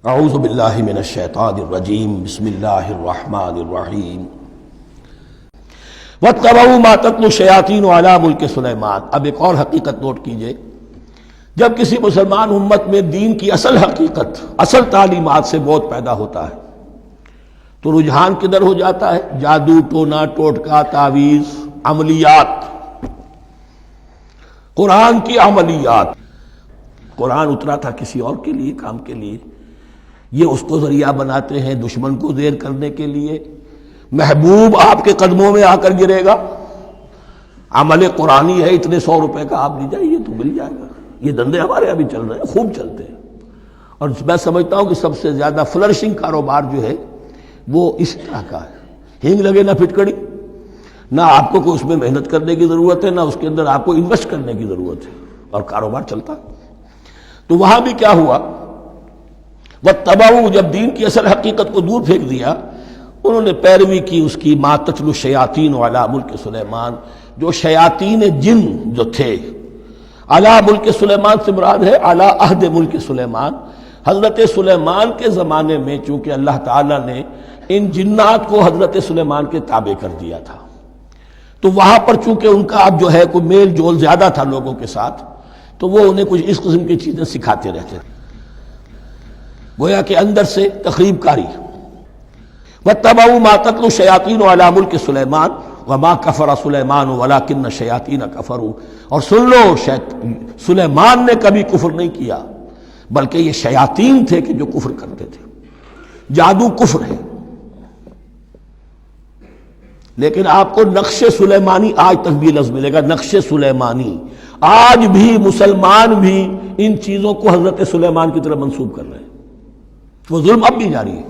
اعوذ باللہ من الشیطان الرجیم بسم اللہ الرحمن الرحیم واتبعوا ما تتلو الشیاطین علی ملک سلیمان۔ اب ایک اور حقیقت نوٹ کیجئے، جب کسی مسلمان امت میں دین کی اصل حقیقت، اصل تعلیمات سے بہت پیدا ہوتا ہے تو رجحان کدھر ہو جاتا ہے؟ جادو، ٹونا، ٹوٹکا، تعویذ، عملیات، قرآن کی عملیات۔ قرآن اترا تھا کسی اور کے لیے، کام کے لیے، یہ اس کو ذریعہ بناتے ہیں دشمن کو زیر کرنے کے لیے۔ محبوب آپ کے قدموں میں آ کر گرے گا، عمل قرآنی ہے، اتنے 100 روپے کا آپ لے جائیے تو مل جائے گا۔ یہ دندے ہمارے ابھی چل رہے ہیں، خوب چلتے ہیں، اور میں سمجھتا ہوں کہ سب سے زیادہ فلرشنگ کاروبار جو ہے وہ اس طرح کا ہے۔ ہینگ لگے نہ پھٹکڑی، نہ آپ کو کوئی اس میں محنت کرنے کی ضرورت ہے، نہ اس کے اندر آپ کو انویسٹ کرنے کی ضرورت ہے، اور کاروبار چلتا۔ تو وہاں بھی کیا ہوا؟ واتبعوا، جب دین کی اصل حقیقت کو دور پھینک دیا، انہوں نے پیروی کی اس کی ما تتلو الشیاطین علی ملک سلیمان، جو شیاطین جن جو تھے۔ علی ملک سلیمان سے مراد ہے علی عہد ملک سلیمان، حضرت سلیمان کے زمانے میں، چونکہ اللہ تعالیٰ نے ان جنات کو حضرت سلیمان کے تابع کر دیا تھا، تو وہاں پر چونکہ ان کا اب جو ہے کوئی میل جول زیادہ تھا لوگوں کے ساتھ، تو وہ انہیں کچھ اس قسم کی چیزیں سکھاتے رہتے تھے، گویا کہ اندر سے تخریب کاری۔ واتبعوا ما تتلو الشیاطین علی ملک سلیمان وما کفر سلیمان ولکن الشیاطین کفروا، اور سن لو، سلیمان نے کبھی کفر نہیں کیا، بلکہ یہ شیاطین تھے کہ جو کفر کرتے تھے۔ جادو کفر ہے، لیکن آپ کو نقش سلیمانی آج تک بھی لفظ ملے گا، نقش سلیمانی۔ آج بھی مسلمان بھی ان چیزوں کو حضرت سلیمان کی طرف منسوب کر رہے ہیں، وہ ظلم اب بھی جاری ہے۔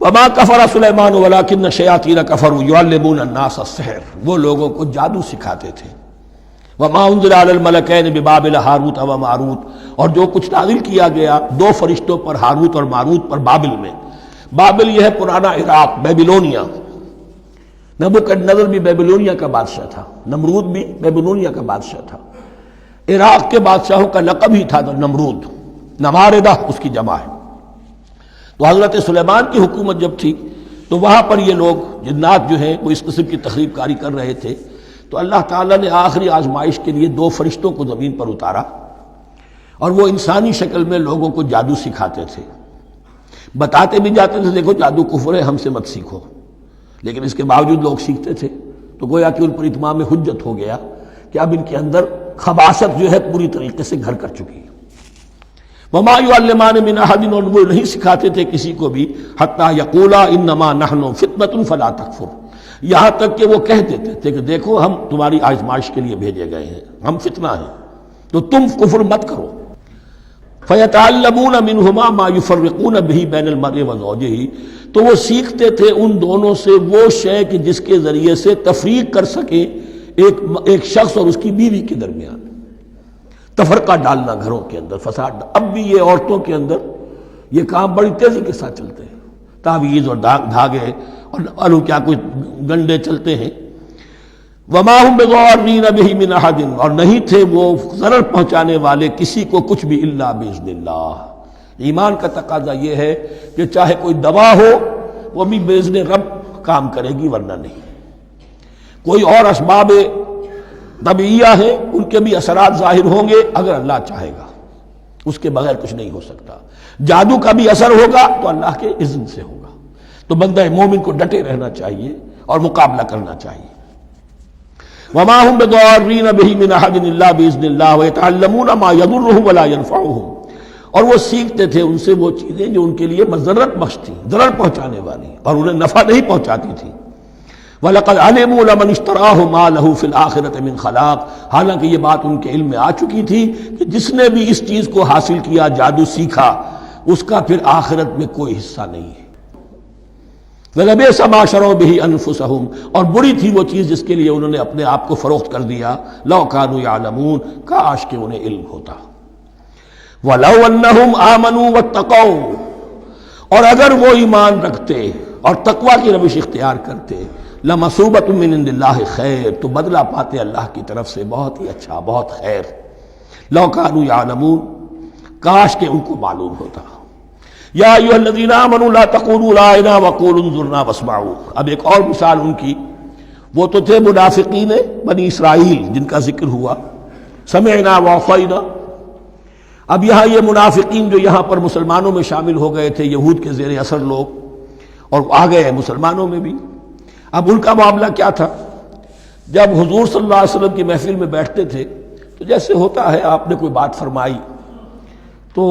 وما کفر سلیمان ولکن الشیاطین کفروا یعلمون الناس السحر، وہ لوگوں کو جادو سکھاتے تھے۔ وما انزل علی الملکین ببابل ہاروت و ماروت، اور جو کچھ نازل کیا گیا 2 فرشتوں پر، ہاروت اور ماروت پر، بابل میں۔ بابل یہ ہے پرانا عراق، بیبلونیا۔ نبوکدنضر بھی بیبلونیا کا بادشاہ تھا، نمرود بھی بیبلونیا کا بادشاہ تھا۔ عراق کے بادشاہوں کا لقب ہی تھا نمرود، نماردہ اس کی جمع ہے۔ تو حضرت سلیمان کی حکومت جب تھی تو وہاں پر یہ لوگ جنات جو ہیں وہ اس قسم کی تخریب کاری کر رہے تھے، تو اللہ تعالیٰ نے آخری آزمائش کے لیے 2 فرشتوں کو زمین پر اتارا، اور وہ انسانی شکل میں لوگوں کو جادو سکھاتے تھے، بتاتے بھی جاتے تھے دیکھو جادو کفر ہے، ہم سے مت سیکھو، لیکن اس کے باوجود لوگ سیکھتے تھے، تو گویا کہ ان پر اتمام حجت ہو گیا کہ اب ان کے اندر خباثت جو ہے پوری طریقے سے گھر کر چکی ہے۔ وما یعلمان من احد، اور وہ نہیں سکھاتے تھے کسی کو بھی، حتی یقولا انما نحن فتنۃ فلا تکفر، یہاں تک کہ وہ کہہ دیتے تھے کہ دیکھو ہم تمہاری آزمائش کے لیے بھیجے گئے ہیں، ہم فتنہ ہیں، تو تم کفر مت کرو۔ فیتعلمون منہما ما یفرقون بہ بین المرء وزوجہ، تو وہ سیکھتے تھے ان دونوں سے وہ شے کہ جس کے ذریعے سے تفریق کر سکے ایک شخص اور اس کی بیوی کے درمیان، تفرقہ ڈالنا گھروں کے اندر، فساد۔ اب بھی یہ عورتوں کے اندر یہ کام بڑی تیزی کے ساتھ چلتے ہیں، تعویذ اور دھاگے اور کیا کوئی گنڈے چلتے ہیں۔ وما هم بضارین بہ من احد، اور نہیں تھے وہ ضرر پہنچانے والے کسی کو کچھ بھی الا باذن اللہ۔ ایمان کا تقاضا یہ ہے کہ چاہے کوئی دوا ہو وہ بھی باذن رب کام کرے گی، ورنہ نہیں۔ کوئی اور اسباب طبیعیہ ہیں، ان کے بھی اثرات ظاہر ہوں گے اگر اللہ چاہے گا، اس کے بغیر کچھ نہیں ہو سکتا۔ جادو کا بھی اثر ہوگا تو اللہ کے اذن سے ہوگا، تو بندہ مومن کو ڈٹے رہنا چاہیے اور مقابلہ کرنا چاہیے۔ وما هم بضارین بہ من احد الا باذن اللہ ویتعلمون ما یضرهم ولا ینفعهم، اور وہ سیکھتے تھے ان سے وہ چیزیں جو ان کے لیے مضرت بخش تھیں، ضرر پہنچانے والی، اور انہیں نفع نہیں پہنچاتی تھی۔ وَلَقَدْ عَلِمُوا لَمَنِ اشْتَرَاهُ مَا لَهُ فِي الْآخِرَةِ مِنْ خَلَاقٍ، حالانکہ یہ بات ان کے علم میں آ چکی تھی کہ جس نے بھی اس چیز کو حاصل کیا، جادو سیکھا، اس کا پھر آخرت میں کوئی حصہ نہیں ہے۔ وَلَبِئْسَ مَا شَرَوْا بِهِ أَنفُسَهُمْ، اور بری تھی وہ چیز جس کے لیے انہوں نے اپنے آپ کو فروخت کر دیا۔ لَوْ كَانُوا يَعْلَمُونَ، کاش کہ انہیں علم ہوتا۔ وَلَوْ أَنَّهُمْ آمَنُوا وَاتَّقَوْا، اور اگر وہ ایمان رکھتے اور تقوی کی روش اختیار کرتے، لَمَثُوبَةٌ مِّنْ عِندِ اللَّهِ خَيْرٌ، تو بدلہ پاتے اللہ کی طرف سے بہت ہی اچھا، بہت خیر۔ لَوْ كَانُوا يَعْلَمُونَ، کاش کہ ان کو معلوم ہوتا۔ یا ایھا الذین آمنوا لا تقولوا رائنا وقولوا انظرنا واسمعوا۔ اب ایک اور مثال ان کی، وہ تو تھے منافقین بنی اسرائیل جن کا ذکر ہوا، سمعنا وعصینا۔ اب یہاں یہ منافقین جو یہاں پر مسلمانوں میں شامل ہو گئے تھے، یہود کے زیر اثر لوگ، اور آ گئے ہیں مسلمانوں میں بھی۔ اب ان کا معاملہ کیا تھا؟ جب حضور صلی اللہ علیہ وسلم کی محفل میں بیٹھتے تھے تو جیسے ہوتا ہے، آپ نے کوئی بات فرمائی تو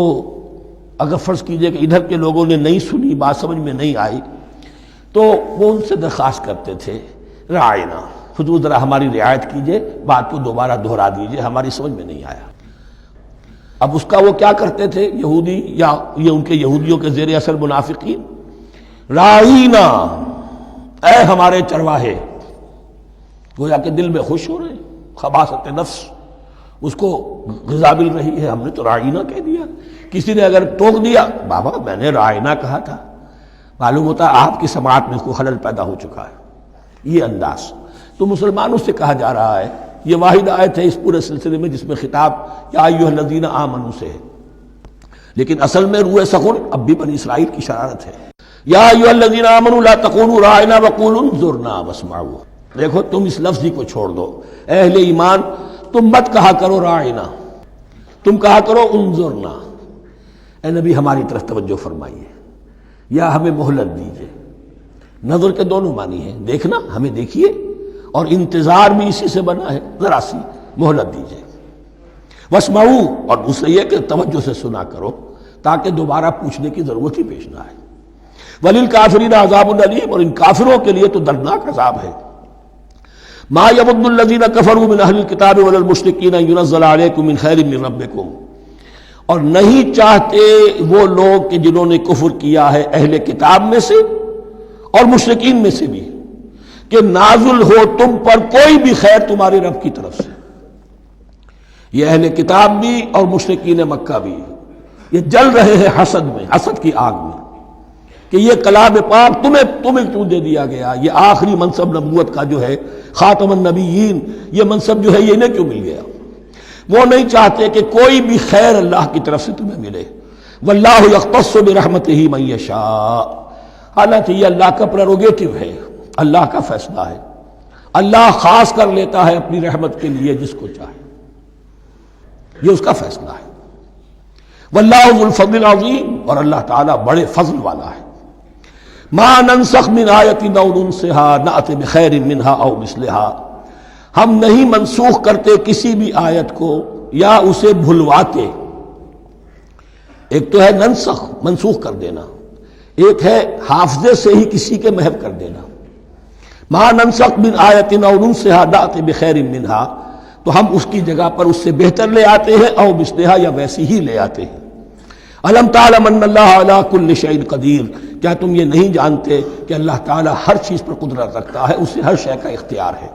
اگر فرض کیجئے کہ ادھر کے لوگوں نے نہیں سنی، بات سمجھ میں نہیں آئی، تو وہ ان سے درخواست کرتے تھے رعاینا، حضور ذرا ہماری رعایت کیجئے، بات کو دوبارہ دہرا دیجئے، ہماری سمجھ میں نہیں آیا۔ اب اس کا وہ کیا کرتے تھے یہودی، یا یہ ان کے یہودیوں کے زیر اثر منافقین، رعاینا، اے ہمارے چرواہے، گویا کہ دل میں خوش ہو رہے ہیں، خباثت نفس اس کو غذا مل رہی ہے، ہم نے تو رعاینا کہہ دیا۔ کسی نے اگر ٹوک دیا، بابا میں نے رعاینا کہا تھا، معلوم ہوتا ہے آپ کی سماعت میں کوئی خلل پیدا ہو چکا ہے، یہ انداز۔ تو مسلمانوں سے کہا جا رہا ہے، یہ واحد آیت ہے اس پورے سلسلے میں جس میں خطاب یا ایھا الذین آمنوا سے ہے، لیکن اصل میں روح سخن اب بھی بنی اسرائیل کی شرارت ہے۔ یا ایھا الذین آمنوا لا تقولوا رعاینا وقولوا انظرنا واسمعوا۔ دیکھو تم اس لفظ کو چھوڑ دو، اے اہل ایمان تم مت کہا کرو رعاینا، تم کہا کرو انظرنا، اے نبی ہماری طرف توجہ فرمائیے یا ہمیں مہلت دیجیے۔ نظر کے دونوں معنی ہیں، دیکھنا، ہمیں دیکھیے، اور انتظار بھی اسی سے بنا ہے، ذرا سی مہلت دیجیے۔ واسمعوا، اور دوسرے یہ کہ توجہ سے سنا کرو تاکہ دوبارہ پوچھنے کی ضرورت ہی پیش نہ آئے۔ وللکافرین عذاب الیم، اور ان کافروں کے لیے تو دردناک عذاب ہے۔ ما یود الذین کفروا من اہل الکتاب ولا المشرکین ان ینزل علیکم من خیر من ربکم، اور نہیں چاہتے وہ لوگ کہ جنہوں نے کفر کیا ہے اہل کتاب میں سے اور مشرکین میں سے بھی، کہ نازل ہو تم پر کوئی بھی خیر تمہارے رب کی طرف سے۔ یہ اہل کتاب بھی اور مشرکین مکہ بھی یہ جل رہے ہیں حسد میں، حسد کی آگ میں، کہ یہ کلام پاک تمہیں کیوں دے دیا گیا، یہ آخری منصب نبوت کا جو ہے خاتم النبیین، یہ منصب جو ہے یہ انہیں کیوں مل گیا؟ وہ نہیں چاہتے کہ کوئی بھی خیر اللہ کی طرف سے تمہیں ملے۔ واللہ یختص برحمتہ من یشاء، حالانکہ یہ اللہ کا پریروگیٹو ہے، اللہ کا فیصلہ ہے، اللہ خاص کر لیتا ہے اپنی رحمت کے لیے جس کو چاہے، یہ اس کا فیصلہ ہے۔ واللہ ذو الفضل العظیم، اور اللہ تعالیٰ بڑے فضل والا ہے۔ ما ننسخ من آیت او ننسها نأت بخیر منها او مثلها، ہم نہیں منسوخ کرتے کسی بھی آیت کو یا اسے بھلواتے۔ ایک تو ہے ننسخ، منسوخ کر دینا، ایک ہے حافظے سے ہی کسی کے محو کر دینا۔ ما ننسخ من آیت او ننسها نأت بخیر منها، تو ہم اس کی جگہ پر اس سے بہتر لے آتے ہیں، او مثلها، یا ویسی ہی لے آتے ہیں۔ الم تعلم ان اللہ علی کل شیء قدیر، کیا تم یہ نہیں جانتے کہ اللہ تعالیٰ ہر چیز پر قدرت رکھتا ہے، اسے ہر شے کا اختیار ہے۔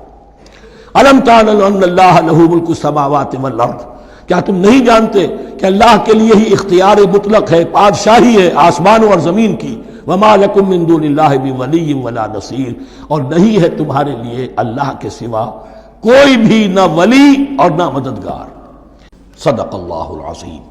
الم تعلم ان اللہ لہ ملک السماوات والارض، کیا تم نہیں جانتے کہ اللہ کے لیے ہی اختیار مطلق ہے، بادشاہی ہے آسمانوں اور زمین کی۔ وما لکم من دون اللہ من ولی ولا نصیر، اور نہیں ہے تمہارے لیے اللہ کے سوا کوئی بھی نہ ولی اور نہ مددگار۔ صدق اللہ العظیم۔